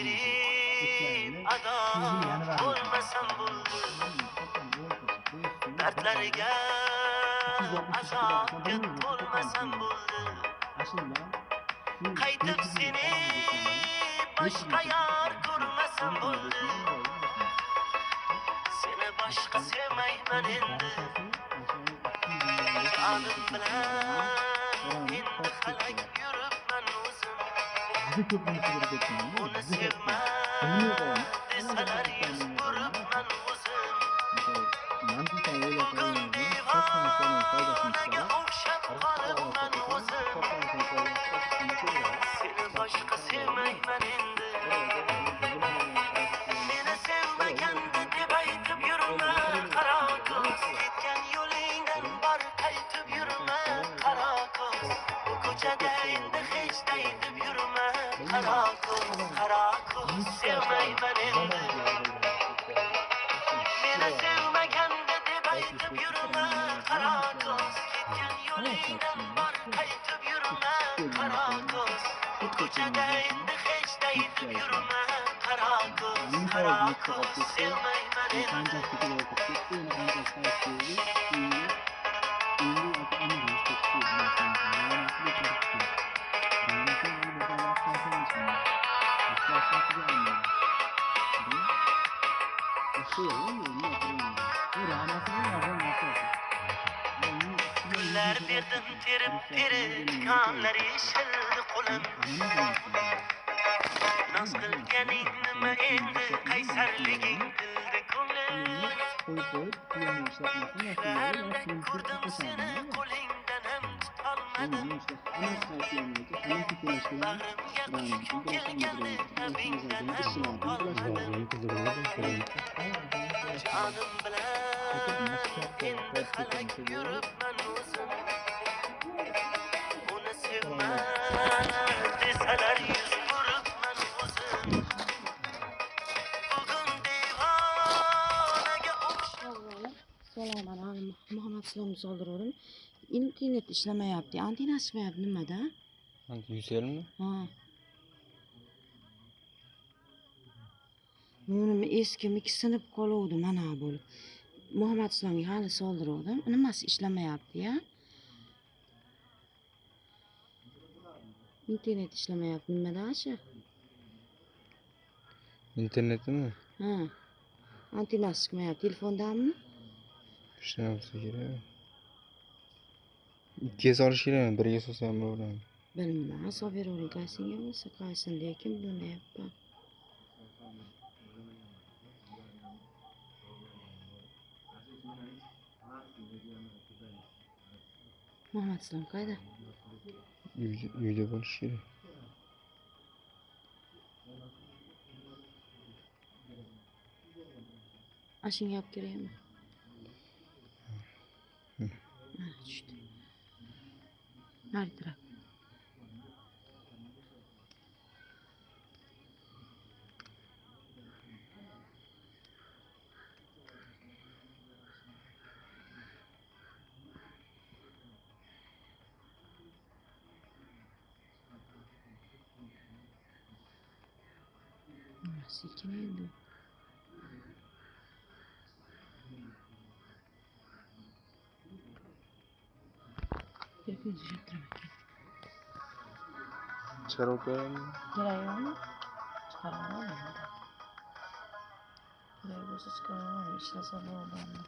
yashirib ado bo'lmasam bo'ldi. Dardlariga azob yuk bo'lmasam bo'ldi. Qaytib seni boshqa yor ko'rmasam bo'ldi. Seni boshqa sevmayman endi. Jonim bilan endi halak yuribman o'zim. Uni sevma desalar yuz ko'ribman o'zim. Bugun divonaga o'xshab qolibman o'zim. Seni boshqa sevmayman endi. Meni sevmaganda deb aytib yurma qaro ko'z. Ketgan yo'lingdan bor qaytib yurma qaro ko'z. Bu ko'chada endi hech deb yurma qaro ko'z. Qaro ko'z sevmayman endi. Meni sevmaganda deb aytib yurma qaro ko'z. Ketgan yo'lingdan bor qaytib yurma qaro ko'z. Bu ko'chada endi hech deb yurma qaro ko'z. Qaro ko'z sevmayman endi. Gullar berdim terib konlar yeshildi qo'lim. Noz qilganing nima endi qaysarliging dilda ko'nglim. Ko'rdim seni qo'lingdan ham tutolmadim. Bag'rimga qush kelgandi labingdan ham olmadim. Jonim bilan endi halak yuribman o'zim. Uni sevma desalar yuz ko'ribman o'zim. Bugun divonaga o'xshab. Salom alaykum. Muhammad Islomni soldirdim. İnternet ishlamayapti. Antenna chiqmayapti nimada? Yuzelmi? Ha. Buni eski sinib qoluvdi mana bu. Muhammad Islomga hali soldirdim. Nimasi ishlamayapti ya? İnternet ishlamayapti nimada shu? İnternetmi? Ha. Antennasi chiqmayapti. Telefondami? Ishlamasa kerak. Ikkiga solish kerak, birga solsam bo'ladimi? Bilmayman, solib beravering qaysinga bo'lsa qaysin, lekin bilmayapman. Muhammad Islom qayda? Uyda bo'lishi kerak. Ashunga olib kerakmi? Mana tushdi. Nari taraf. Sekin endi. Telefon chiqarib Chiqarib qo'yaymi? kerakmi? Chiqarib olaman. Kerak bo'lsa chiqaraman, ishlasa bo'ladi.